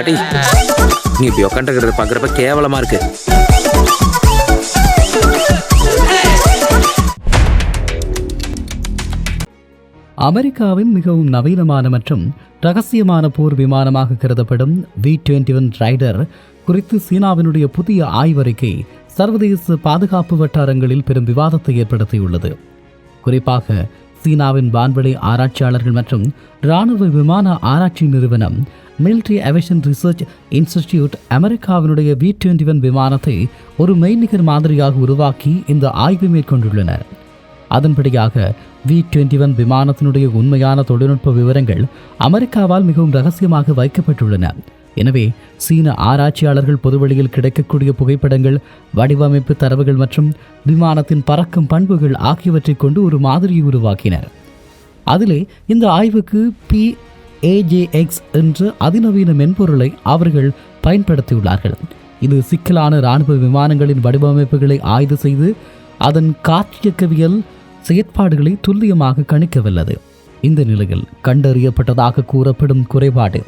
வாடி. நீ இப்படி உட்காந்துக்கிறத பார்க்குறப்ப கேவலமா இருக்கு. அமெரிக்காவின் மிகவும் நவீனமான மற்றும் ரகசியமான போர் விமானமாக கருதப்படும் V-21 ரைடர் குறித்து சீனாவினுடைய புதிய ஆய்வறிக்கை சர்வதேச பாதுகாப்பு வட்டாரங்களில் பெரும் விவாதத்தை ஏற்படுத்தியுள்ளது. குறிப்பாக சீனாவின் வான்வெளி ஆராய்ச்சியாளர்கள் மற்றும் இராணுவ விமான ஆராய்ச்சி நிறுவனம் மிலிட்டரி ஏவியேஷன் ரிசர்ச் இன்ஸ்டிடியூட் அமெரிக்காவினுடைய V-21 விமானத்தை ஒரு மெய்நிகர் மாதிரியாக உருவாக்கி இந்த ஆய்வு மேற்கொண்டுள்ளனர். அதன்படியாக V-21 விமானத்தினுடைய உண்மையான தொழில்நுட்ப விவரங்கள் அமெரிக்காவால் மிகவும் ரகசியமாக வைக்கப்பட்டுள்ளன. எனவே சீன ஆராய்ச்சியாளர்கள் பொதுவெளியில் கிடைக்கக்கூடிய புகைப்படங்கள், வடிவமைப்பு தரவுகள் மற்றும் விமானத்தின் பறக்கும் பண்புகள் ஆகியவற்றை கொண்டு ஒரு மாதிரியை உருவாக்கினர். அதிலே இந்த ஆய்வுக்கு PAJX என்ற அதிநவீன மென்பொருளை அவர்கள் பயன்படுத்தியுள்ளார்கள். இது சிக்கலான இராணுவ விமானங்களின் வடிவமைப்புகளை ஆய்வு செய்து அதன் காற்றியக்கவியல் செயற்பாடுகளை துல்லியமாக கணிக்கவல்லது. இந்த நிலையில் கண்டறியப்பட்டதாக கூறப்படும் குறைபாடு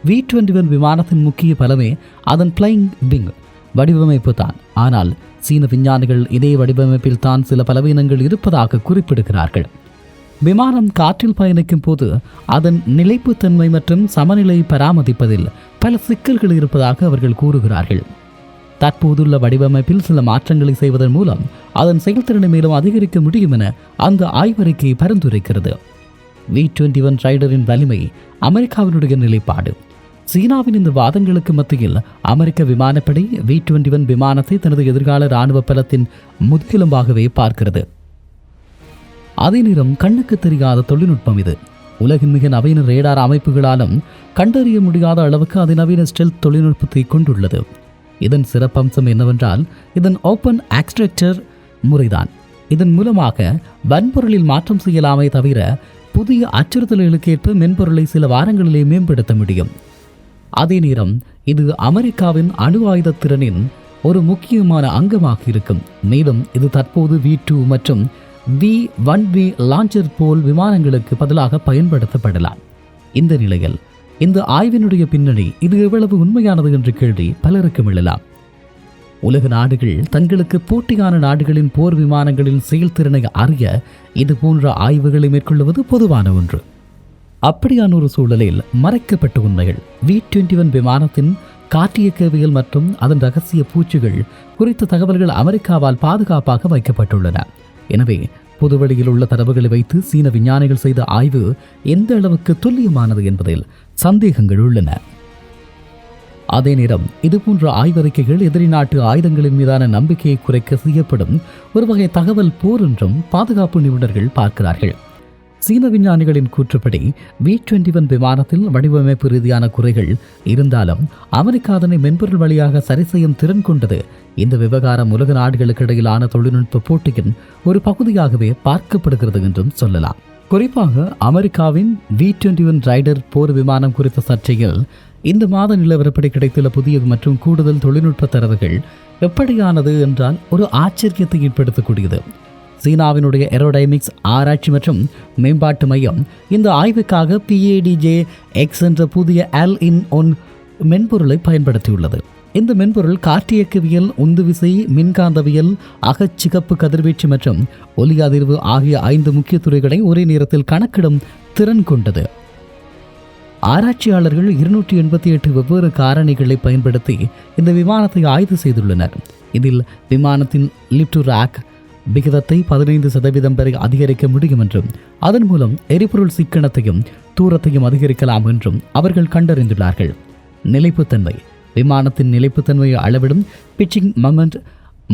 V-21 விமானத்தின் முக்கிய பலமே அதன் பிளைங் விங் வடிவமைப்பு தான். ஆனால் சீன விஞ்ஞானிகள் இதே வடிவமைப்பில் தான் சில பலவீனங்கள் இருப்பதாக குறிப்பிடுகிறார்கள். விமானம் காற்றில் பயணிக்கும் போது அதன் நிலைப்புத்தன்மை மற்றும் சமநிலை பராமரிப்பதில் பல சிக்கல்கள் இருப்பதாக அவர்கள் கூறுகிறார்கள். தற்போதுள்ள வடிவமைப்பில் சில மாற்றங்களை செய்வதன் மூலம் அதன் செயல்திறனை மேலும் அதிகரிக்க முடியும் என அந்த ஆய்வறிக்கை பரிந்துரைக்கிறது. V-21 ரைடரின் வலிமை அமெரிக்காவினுடைய நிலைப்பாடு. சீனாவின் இந்த வாதங்களுக்கு மத்தியில் அமெரிக்க விமானப்படை V-21 விமானத்தை தனது எதிர்கால இராணுவ பலத்தின் முதுகெலும்பாகவே பார்க்கிறது. அதே நேரம் கண்ணுக்கு தெரியாத தொழில்நுட்பம் இது. உலகின் மிக நவீன ரேடார் அமைப்புகளாலும் கண்டறிய முடியாத அளவுக்கு அதிநவீன ஸ்டெல்த் தொழில்நுட்பத்தை கொண்டுள்ளது. இதன் சிறப்பம்சம் என்னவென்றால் இதன் ஓப்பன் ஆக்ஸ்ட்ரக்சர் முறைதான். இதன் மூலமாக வன்பொருளில் மாற்றம் செய்யலாமே தவிர புதிய அச்சுறுத்தல்களுக்கேற்ப மென்பொருளை சில வாரங்களிலே மேம்படுத்த முடியும். அதே நேரம் இது அமெரிக்காவின் அணு ஆயுத திறனின் ஒரு முக்கியமான அங்கமாக இருக்கும். மேலும் இது தற்போது V-2 மற்றும் V-1B லான்ச்சர் போல் விமானங்களுக்கு பதிலாக பயன்படுத்தப்படலாம். இந்த நிலையில் இந்த ஆய்வினுடைய பின்னணி இது எவ்வளவு உண்மையானது என்ற கேள்வி பலருக்கும் எழலாம். உலக நாடுகள் தங்களுக்கு போட்டியான நாடுகளின் போர் விமானங்களின் செயல்திறனை அறிய இது போன்ற ஆய்வுகளை மேற்கொள்வது பொதுவான ஒன்று. அப்படியான ஒரு சூழலில் மறைக்கப்பட்ட உண்மைகள் V-21 விமானத்தின் காற்றியக்கவியல் மற்றும் அதன் ரகசிய பூச்சுகள் குறித்த தகவல்கள் அமெரிக்காவால் பாதுகாப்பாக வைக்கப்பட்டுள்ளன. எனவே பொதுவெளியில் உள்ள தரவுகளை வைத்து சீன விஞ்ஞானிகள் செய்த ஆய்வு எந்த அளவுக்கு துல்லியமானது என்பதில் சந்தேகங்கள் உள்ளன. அதே நேரம் இதுபோன்ற ஆய்வறிக்கைகள் எதிரி நாட்டு ஆயுதங்களின் மீதான நம்பிக்கையை குறைக்க செய்யப்படும் ஒரு வகை தகவல் போர் என்றும் பாதுகாப்பு நிபுணர்கள் பார்க்கிறார்கள். சீன விஞ்ஞானிகளின் கூற்றுப்படி V-21 விமானத்தில் வடிவமைப்பு ரீதியான குறைகள் இருந்தாலும் அமெரிக்கா அதனை மென்பொருள் வழியாக சரி செய்யும் திறன் கொண்டது. இந்த விவகாரம் உலக நாடுகளுக்கு இடையிலான தொழில்நுட்ப போட்டியின் ஒரு பகுதியாகவே பார்க்கப்படுகிறது என்றும் சொல்லலாம். குறிப்பாக அமெரிக்காவின் V-21 ரைடர் போர் விமானம் குறித்த சர்ச்சையில் இந்த மாத நிலவரப்படி கிடைத்துள்ள புதிய மற்றும் கூடுதல் தொழில்நுட்ப தரவுகள் எப்படியானது என்றால் ஒரு ஆச்சரியத்தை ஏற்படுத்தக்கூடியது. சீனாவினுடைய ஏரோடைனமிக்ஸ் ஆராய்ச்சி மற்றும் மேம்பாட்டு மையம் இந்த ஆய்வுக்காக PADJ-X என்ற புதிய All-in-One மென்பொருளை பயன்படுத்தியுள்ளது. இந்த மென்பொருள் காற்றியக்கவியல், உந்துவிசை, மின்காந்தவியல், அகச்சிகப்பு கதிர்வீச்சு மற்றும் ஒலி அதிர்வு ஆகிய 5 முக்கிய துறைகளை ஒரே நேரத்தில் கணக்கிடும் திறன் கொண்டது. ஆராய்ச்சியாளர்கள் 288 வெவ்வேறு காரணிகளை பயன்படுத்தி இந்த விமானத்தை ஆய்வு செய்துள்ளனர். இதில் விமானத்தின் லிப்ட் டு ராக் விகிதத்தை 15% வரை அதிகரிக்க முடியும் என்றும் அதன் மூலம் எரிபொருள் சிக்கனத்தையும் தூரத்தையும் அதிகரிக்கலாம் என்றும் அவர்கள் கண்டறிந்துள்ளார்கள். நிலைப்புத்தன்மை விமானத்தின் நிலைப்புத்தன்மையை அளவிடும் பிச்சிங் மொமெண்ட்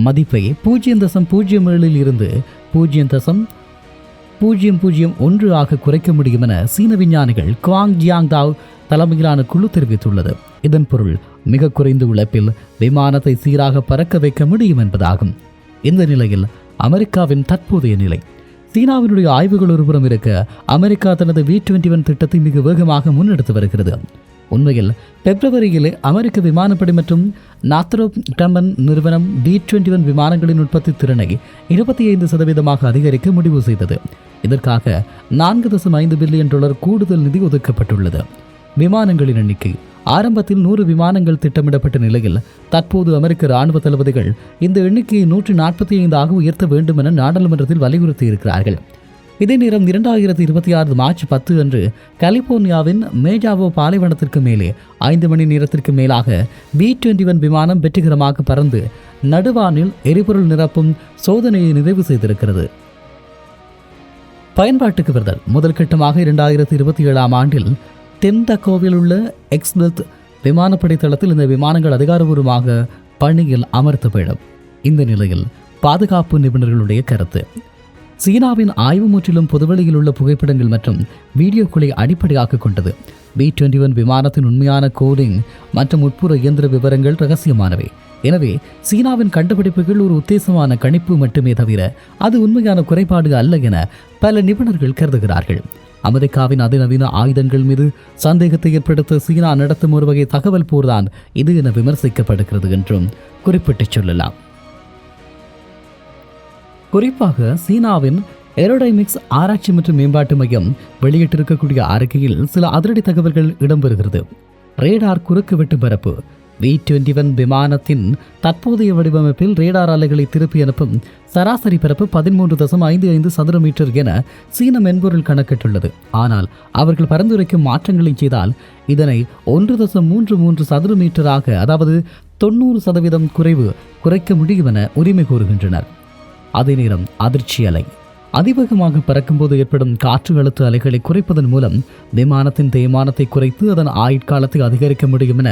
மதிப்பை 0.07 இருந்து 0.001 ஆக குறைக்க முடியும் என சீன விஞ்ஞானிகள் குவாங் ஜியாங்தாவ் தலைமையிலான குழு தெரிவித்துள்ளது. இதன் பொருள் மிக குறைந்த உழைப்பில் விமானத்தை சீராக பறக்க வைக்க முடியும் என்பதாகும். இந்த நிலையில் அமெரிக்காவின் தற்போதைய நிலை. சீனாவினுடைய ஆய்வுகள் ஒருபுறம் இருக்க அமெரிக்கா தனது V-21 திட்டத்தை மிக வேகமாக முன்னெடுத்து வருகிறது. உண்மையில் பிப்ரவரியிலே அமெரிக்க விமானப்படை மற்றும் நாத்ரோப் கிரம்மன் நிறுவனம் V-21 விமானங்களின் உற்பத்தி திறனை 25% அதிகரிக்க முடிவு செய்தது. இதற்காக $4.5 பில்லியன் கூடுதல் நிதி ஒதுக்கப்பட்டுள்ளது. விமானங்களின் எண்ணிக்கை ஆரம்பத்தில் 100 விமானங்கள் திட்டமிடப்பட்ட நிலையில் தற்போது அமெரிக்க இராணுவ தளபதிகள் இந்த எண்ணிக்கையை 145 உயர்த்த வேண்டும் என நாடாளுமன்றத்தில் வலியுறுத்தியிருக்கிறார்கள். இதே நேரம் 2026 மார்ச் 10 அன்று கலிபோர்னியாவின் மேஜாவோ பாலைவனத்திற்கு மேலே 5 மணி நேரத்திற்கு மேலாக B-21 விமானம் வெற்றிகரமாக பறந்து நடுவானில் எரிபொருள் நிரப்பும் சோதனையை நிறைவு செய்திருக்கிறது. பயன்பாட்டுக்கு வருதல் முதல் கட்டமாக 2027 ஆண்டில் தென்டக்கோவில் உள்ள எக்ஸ்பெல்த் விமானப்படை தளத்தில் இந்த விமானங்கள் அதிகாரபூர்வமாக பணியில் அமர்த்தப்படும். இந்த நிலையில் பாதுகாப்பு நிபுணர்களுடைய கருத்து, சீனாவின் ஆய்வு முற்றிலும் பொதுவெளியில் உள்ள புகைப்படங்கள் மற்றும் வீடியோக்களை அடிப்படையாக கொண்டது. B-21 விமானத்தின் உண்மையான கோடிங் மற்றும் உட்புற இயந்திர விவரங்கள் ரகசியமானவை. எனவே சீனாவின் கண்டுபிடிப்புகள் ஒரு உத்தேசமான கணிப்பு மட்டுமே தவிர அது உண்மையான குறைபாடு அல்ல என பல நிபுணர்கள் கருதுகிறார்கள். அமெரிக்காவின் அதிநவீன ஆயுதங்கள் மீது சந்தேகத்தை ஏற்படுத்த சீனா நடத்தும் ஒரு வகை தகவல் போர்தான் இது என விமர்சிக்கப்படுகிறது என்றும் குறிப்பிட்டு சொல்லலாம். குறிப்பாக சீனாவின் ஏரோடைமிக்ஸ் ஆராய்ச்சி மற்றும் மேம்பாட்டு மையம் வெளியிட்டிருக்கக்கூடிய அறிக்கையில் சில அதிரடி தகவல்கள் இடம்பெறுகிறது. ரேடார் குறுக்குவெட்டு பரப்பு B-21 விமானத்தின் தற்போதைய வடிவமைப்பில் ரேடார் அலைகளை திருப்பி அனுப்பும் சராசரி பரப்பு 13.55 சதுர மீட்டர் என சீன மென்பொருள் கணக்கிட்டுள்ளது. ஆனால் அவர்கள் பரிந்துரைக்கும் மாற்றங்களை செய்தால் இதனை 1.33 சதுர மீட்டராக, அதாவது 90% குறைக்க முடியும் என உரிமை கோருகின்றனர். அதே நேரம் அதிர்ச்சி அலை அதிவேகமாக பறக்கும்போது ஏற்படும் காற்று அழுத்த அலைகளை குறைப்பதன் மூலம் விமானத்தின் தேய்மானத்தை குறைத்து அதன் ஆயுட்காலத்தை அதிகரிக்க முடியும் என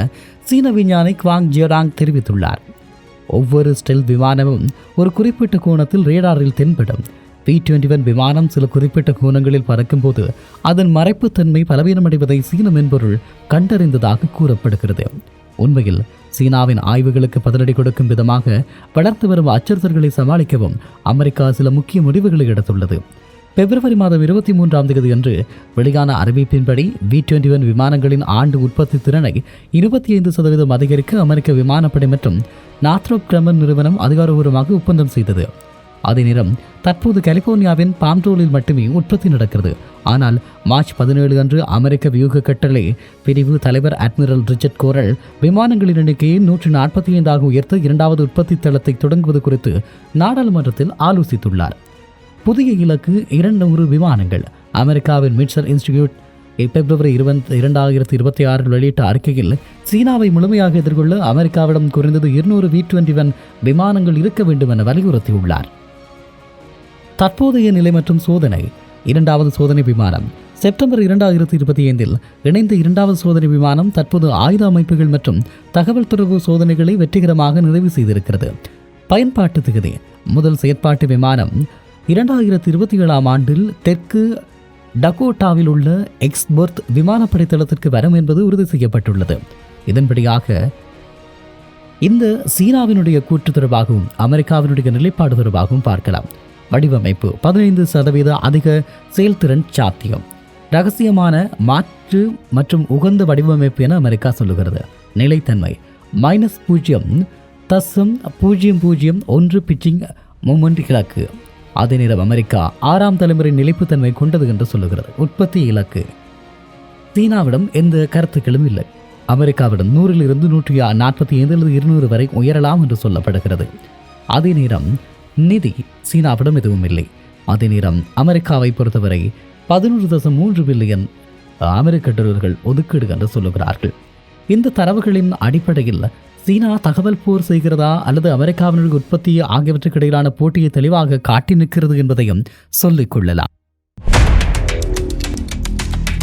சீன விஞ்ஞானி குவாங் ஜியராங் தெரிவித்துள்ளார். ஒவ்வொரு ஸ்டெல் விமானமும் ஒரு குறிப்பிட்ட கோணத்தில் ரேடாரில் தென்படும். B-21 விமானம் சில குறிப்பிட்ட கோணங்களில் பறக்கும்போது அதன் மறைப்புத்தன்மை பலவீனமடைவதை சீன மென்பொருள் கண்டறிந்ததாக கூறப்படுகிறது. உண்மையில் சீனாவின் ஆய்வுகளுக்கு பதிலடி கொடுக்கும் விதமாக வளர்த்து வரும் அச்சுறுத்தல்களை சமாளிக்கவும் அமெரிக்கா சில முக்கிய முடிவுகளை எடுத்துள்ளது. பிப்ரவரி மாதம் 23ஆம் தேதி அன்று வெளியான அறிவிப்பின்படி B-21 விமானங்களின் ஆண்டு உற்பத்தி திறனை 25% அதிகரிக்க அமெரிக்க விமானப்படை மற்றும் நாத்ரோப் கிரமன் நிறுவனம் அதிகாரபூர்வமாக ஒப்பந்தம் செய்தது. அதே நேரம் தற்போது கலிபோர்னியாவின் பாம்டோலில் மட்டுமே உற்பத்தி நடக்கிறது. ஆனால் மார்ச் 17 அன்று அமெரிக்க வியூக கட்டளை பிரிவு தலைவர் அட்மிரல் ரிச்சர்ட் கோரல் விமானங்களின் எண்ணிக்கையை 145 உயர்த்த 2வது உற்பத்தி தளத்தை தொடங்குவது குறித்து நாடாளுமன்றத்தில் ஆலோசித்துள்ளார். புதிய இலக்கு 200 விமானங்கள். அமெரிக்காவின் மிட்சர் இன்ஸ்டிடியூட் பிப்ரவரி 2026 வெளியிட்ட அறிக்கையில் சீனாவை முழுமையாக எதிர்கொள்ள அமெரிக்காவிடம் குறைந்தது 200 B-21 விமானங்கள் இருக்க வேண்டும் என வலியுறுத்தியுள்ளார். தற்போதைய நிலை மற்றும் சோதனை. 2வது சோதனை விமானம் செப்டம்பர் 2025 இணைந்த 2வது சோதனை விமானம் தற்போது ஆயுத அமைப்புகள் மற்றும் தகவல் தொடர்பு சோதனைகளை வெற்றிகரமாக நிறைவு செய்திருக்கிறது. பயன்பாட்டு திகதி. முதல் செயற்பாட்டு விமானம் 2027ஆம் ஆண்டில் தெற்கு டகோட்டாவில் உள்ள எக்ஸ்பெர்த் விமானப்படை தளத்திற்கு வரும் என்பது உறுதி செய்யப்பட்டுள்ளது. இதன்படியாக இந்த சீனாவினுடைய கூற்று தொடர்பாகவும் அமெரிக்காவினுடைய நிலைப்பாடு தொடர்பாகவும் பார்க்கலாம். வடிவமைப்பு 15% அதிக செயல்திறன் சாத்தியம். ரகசியமான மாற்று மற்றும் உகந்த வடிவமைப்பு என அமெரிக்கா சொல்லுகிறது. நிலைத்தன்மை -0.001 பிச்சிங் மொமெண்ட் இலக்கு. அதே நேரம் அமெரிக்கா 6ஆம் தலைமுறை நிலைப்புத்தன்மை கொண்டது என்று சொல்லுகிறது. உற்பத்தி இலக்கு. சீனாவிடம் எந்த கருத்துக்களும் இல்லை. அமெரிக்காவிடம் 100 - 145 அல்லது 200 வரை உயரலாம் என்று சொல்லப்படுகிறது. அதே நேரம் நிதி சீனாவிடம் எதுவும் இல்லை. அதே நேரம் அமெரிக்காவை பொறுத்தவரை 11.3 பில்லியன் அமெரிக்க டாலர்கள் ஒதுக்கீடு என்று சொல்லுகிறார்கள். இந்த தரவுகளின் அடிப்படையில் சீனா தகவல் போர் செய்கிறதா அல்லது அமெரிக்காவினுடைய உற்பத்தி ஆகியவற்றுக்கு இடையிலான போட்டியை தெளிவாக காட்டி நிற்கிறது என்பதையும் சொல்லிக் கொள்ளலாம்.